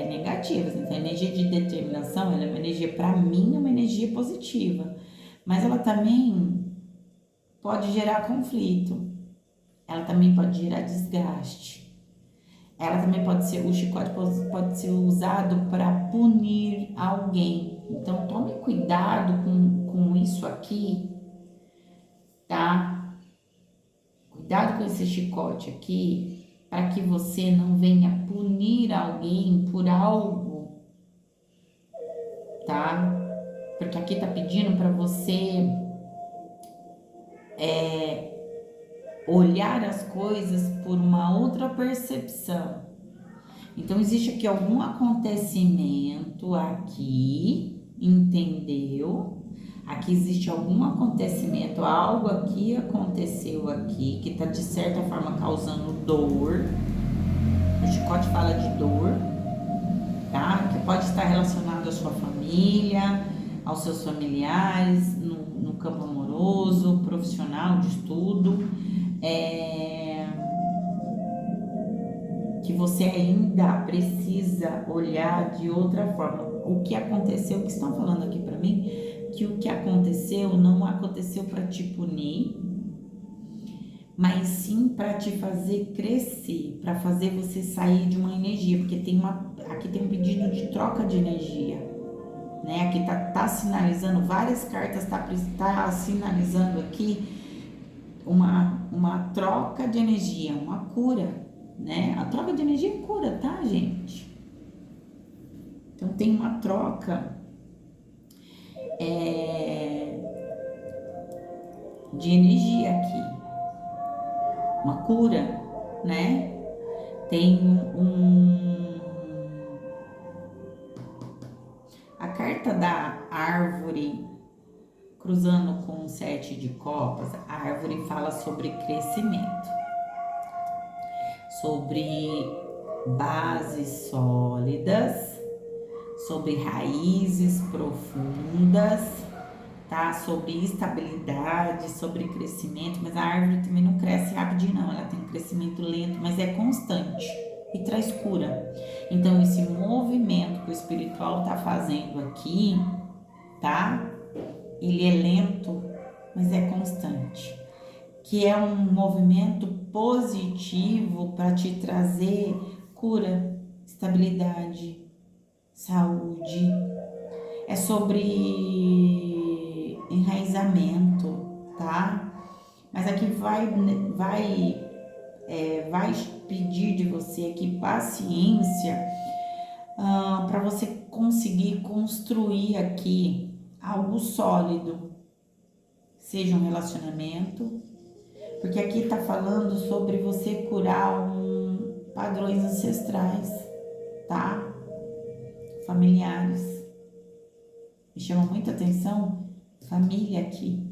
negativas. Então, a energia de determinação, ela é uma energia, para mim, é uma energia positiva, mas ela também pode gerar conflito, ela também pode gerar desgaste, ela também o chicote pode ser usado para punir alguém. Então, tome cuidado com isso aqui, tá? Cuidado com esse chicote aqui, para que você não venha punir alguém por algo, tá? Porque aqui tá pedindo para você olhar as coisas por uma outra percepção. Então, existe aqui algum acontecimento aqui, entendeu? Aqui existe algum acontecimento, algo aqui aconteceu aqui, que tá de certa forma causando dor. O chicote fala de dor, tá? Que pode estar relacionado à sua família, aos seus familiares, no campo amoroso, profissional, de estudo. Que você ainda precisa olhar de outra forma. O que aconteceu, o que estão falando aqui para mim, que o que aconteceu não aconteceu para te punir, mas sim para te fazer crescer, para fazer você sair de uma energia, porque aqui tem um pedido de troca de energia, né? Aqui tá sinalizando, várias cartas tá sinalizando aqui uma troca de energia, uma cura, né? A troca de energia cura, tá, gente? Então tem uma troca de energia aqui, uma cura, né? Tem a carta da árvore cruzando com o 7 de copas. A árvore fala sobre crescimento, sobre bases sólidas, sobre raízes profundas, tá? Sobre estabilidade, sobre crescimento, mas a árvore também não cresce rapidinho, não. Ela tem um crescimento lento, mas é constante e traz cura. Então, esse movimento que o espiritual tá fazendo aqui, tá? Ele é lento, mas é constante. Que é um movimento positivo para te trazer cura, estabilidade, saúde. É sobre enraizamento, tá? Mas aqui vai pedir de você aqui paciência para você conseguir construir aqui algo sólido, seja um relacionamento, porque aqui tá falando sobre você curar padrões ancestrais, tá? Familiares. Me chama muita atenção família aqui,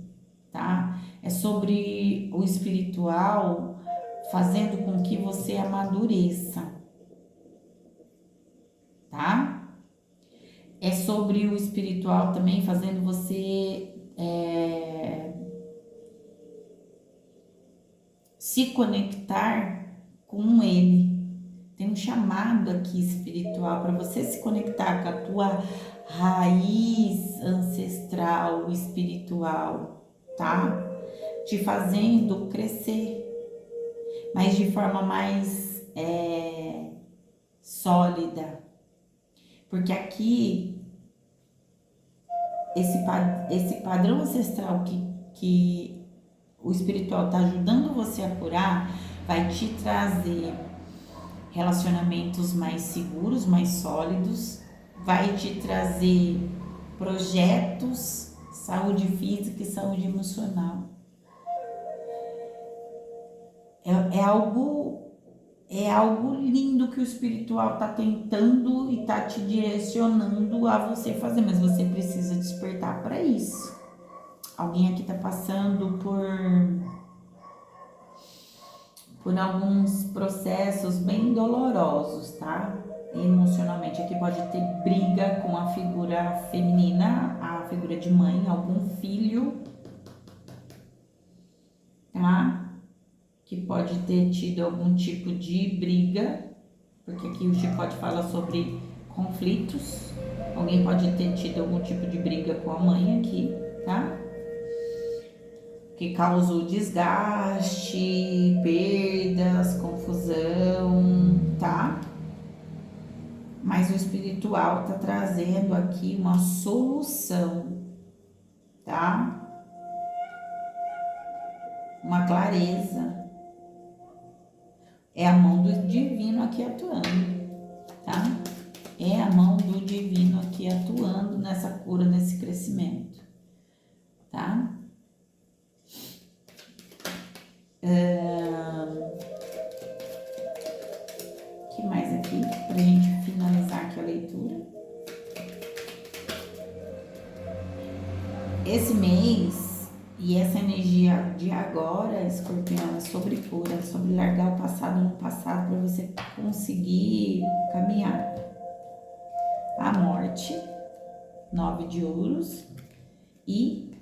tá? É sobre o espiritual fazendo com que você amadureça, tá? É sobre o espiritual também fazendo você se conectar com ele. Tem um chamado aqui espiritual para você se conectar com a tua raiz ancestral espiritual, tá? Te fazendo crescer, mas de forma mais sólida. Porque aqui, esse padrão ancestral que o espiritual está ajudando você a curar, vai te trazer relacionamentos mais seguros, mais sólidos, vai te trazer projetos, saúde física e saúde emocional. É algo lindo que o espiritual está tentando e está te direcionando a você fazer, mas você precisa despertar para isso. Alguém aqui está passando por alguns processos bem dolorosos, tá? Emocionalmente. Aqui pode ter briga com a figura feminina, a figura de mãe, algum filho, tá? Que pode ter tido algum tipo de briga, porque aqui o chicote fala sobre conflitos. Alguém pode ter tido algum tipo de briga com a mãe aqui, tá? Que causou desgaste, perdas, confusão, tá? Mas o espiritual tá trazendo aqui uma solução, tá? Uma clareza. É a mão do divino aqui atuando, tá? É a mão do divino aqui atuando nessa cura, nesse crescimento, tá? Que mais aqui pra gente finalizar aqui a leitura? Esse mês e essa energia de agora, Escorpião, é sobre cura, é sobre largar o passado no passado para você conseguir caminhar. A morte, 9 de ouros, e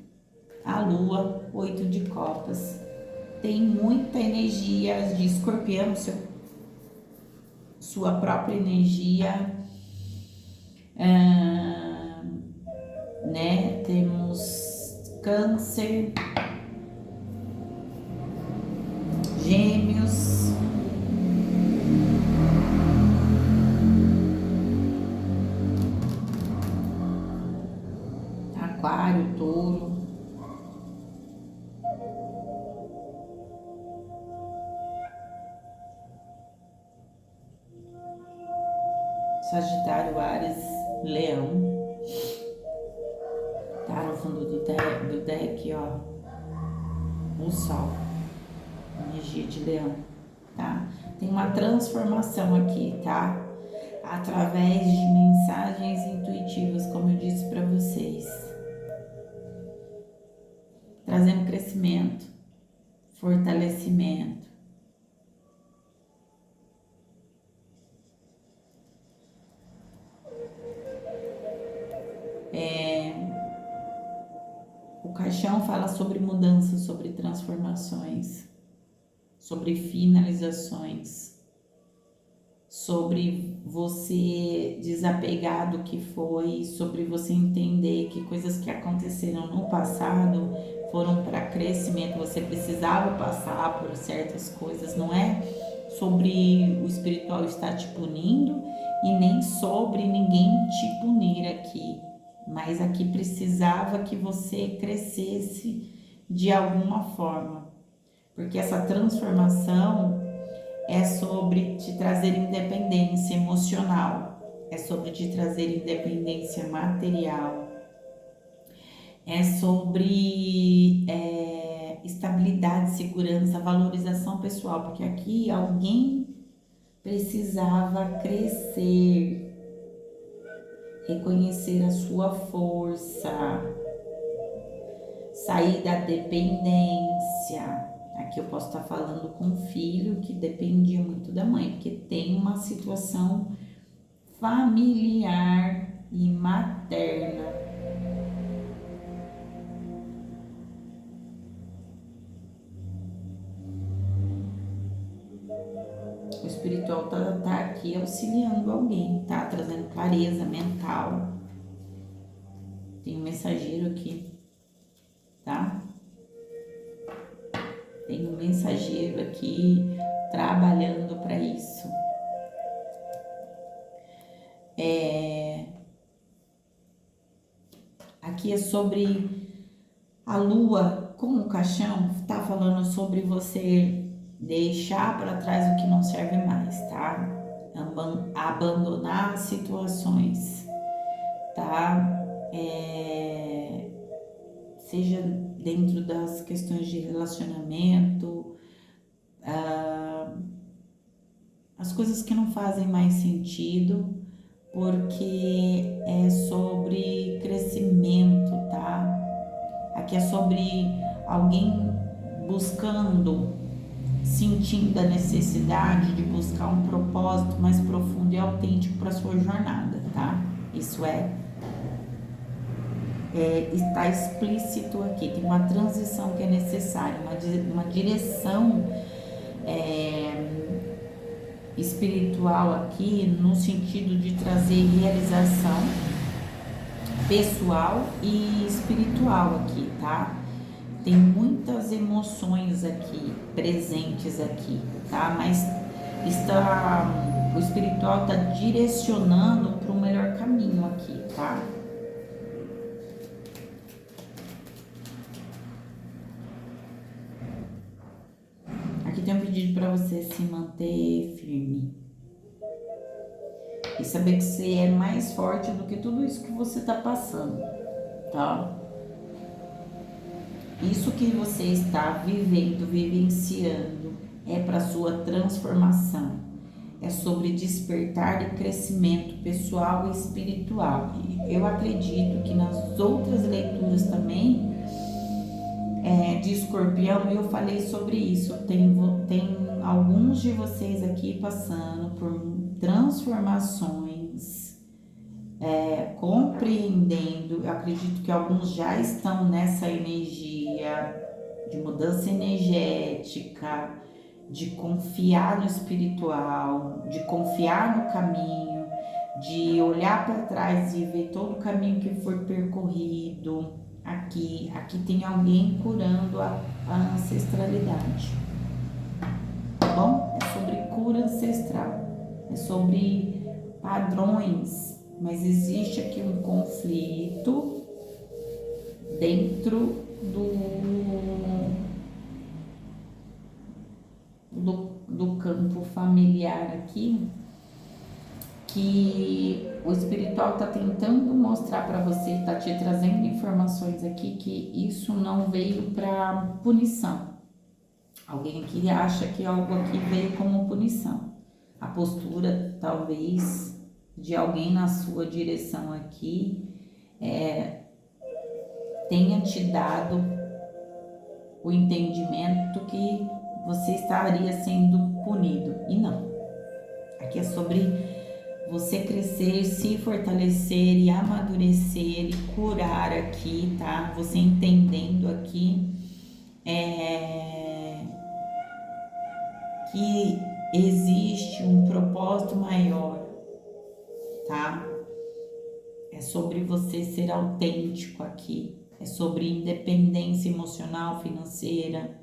a lua, 8 de copas. Tem muita energia de Escorpião, sua própria energia, né? Temos Câncer, Gêmeos, Aquário, Touro, Sagitário, Áries, Leão, Tá no fundo do deck, ó, o Sol, energia de Leão, tá? Tem uma transformação aqui, tá? Através de mensagens intuitivas, como eu disse para vocês, trazendo crescimento, fortalecimento. O caixão fala sobre mudanças, sobre transformações, sobre finalizações, sobre você desapegar do que foi, sobre você entender que coisas que aconteceram no passado foram para crescimento, você precisava passar por certas coisas, não é sobre o espiritual estar te punindo e nem sobre ninguém te punir aqui, mas aqui precisava que você crescesse de alguma forma, porque essa transformação é sobre te trazer independência emocional, é sobre te trazer independência material, é sobre estabilidade, segurança, valorização pessoal, porque aqui alguém precisava crescer, reconhecer a sua força, sair da dependência. Aqui eu posso estar falando com um filho que dependia muito da mãe, porque tem uma situação familiar e materna. O espiritual tá aqui auxiliando alguém, tá? Trazendo clareza mental. Tem um mensageiro aqui, tá? Tem um mensageiro aqui trabalhando para isso. Aqui é sobre a lua com o caixão, tá falando sobre você deixar para trás o que não serve mais, tá? Abandonar situações, tá? Seja dentro das questões de relacionamento, as coisas que não fazem mais sentido, porque é sobre crescimento, tá? Aqui é sobre alguém buscando, sentindo a necessidade de buscar um propósito mais profundo e autêntico para sua jornada, tá? Isso está explícito aqui. Tem uma transição que é necessária, uma direção espiritual aqui, no sentido de trazer realização pessoal e espiritual aqui, tá? Tem muitas emoções aqui, presentes aqui, tá? Mas o espiritual está direcionando para o melhor caminho aqui, tá? Aqui tem um pedido para você se manter firme e saber que você é mais forte do que tudo isso que você está passando, tá? Isso que você está vivendo, vivenciando, é para sua transformação. É sobre despertar e crescimento pessoal e espiritual. E eu acredito que nas outras leituras também de Escorpião eu falei sobre isso. Tem alguns de vocês aqui passando por transformações, compreendendo. Eu acredito que alguns já estão nessa energia de mudança energética, de confiar no espiritual, de confiar no caminho, de olhar para trás e ver todo o caminho que foi percorrido. Aqui tem alguém curando a ancestralidade, tá bom? É sobre cura ancestral, é sobre padrões, mas existe aqui um conflito dentro do campo familiar aqui, que o espiritual está tentando mostrar para você, está te trazendo informações aqui que isso não veio para punição. Alguém aqui acha que algo aqui veio como punição. A postura, talvez, de alguém na sua direção aqui tenha te dado o entendimento que você estaria sendo punido. E não. Aqui é sobre você crescer, se fortalecer e amadurecer e curar aqui, tá? Você entendendo aqui que existe um propósito maior, tá? É sobre você ser autêntico aqui, é sobre independência emocional, financeira,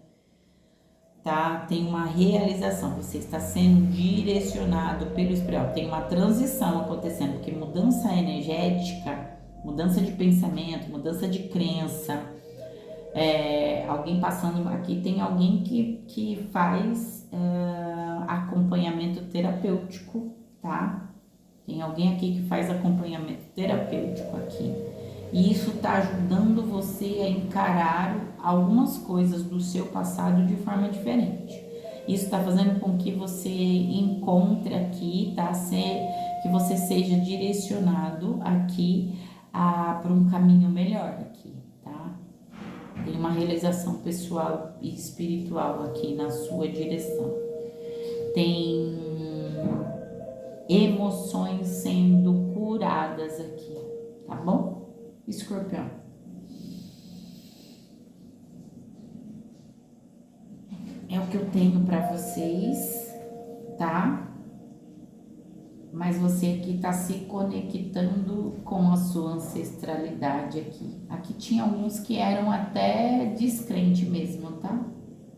tá? Tem uma realização, você está sendo direcionado pelo espiritual, tem uma transição acontecendo, porque mudança energética, mudança de pensamento, mudança de crença, alguém passando aqui, tem alguém que faz acompanhamento terapêutico, tá? Tem alguém aqui que faz acompanhamento terapêutico aqui. E isso tá ajudando você a encarar algumas coisas do seu passado de forma diferente. Isso tá fazendo com que você encontre aqui, tá? Que você seja direcionado aqui para um caminho melhor aqui, tá? Tem uma realização pessoal e espiritual aqui na sua direção. Tem emoções sendo curadas aqui, tá bom? Escorpião. É o que eu tenho para vocês, tá? Mas você aqui tá se conectando com a sua ancestralidade aqui. Aqui tinha alguns que eram até descrente mesmo, tá?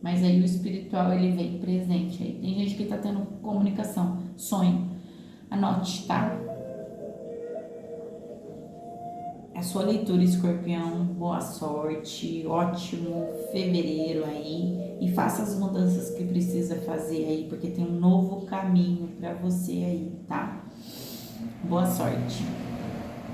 Mas aí o espiritual, ele vem presente aí. Tem gente que tá tendo comunicação, sonho. Anote, tá? A sua leitura, Escorpião, boa sorte, ótimo fevereiro aí, e faça as mudanças que precisa fazer aí, porque tem um novo caminho para você aí, tá? Boa sorte.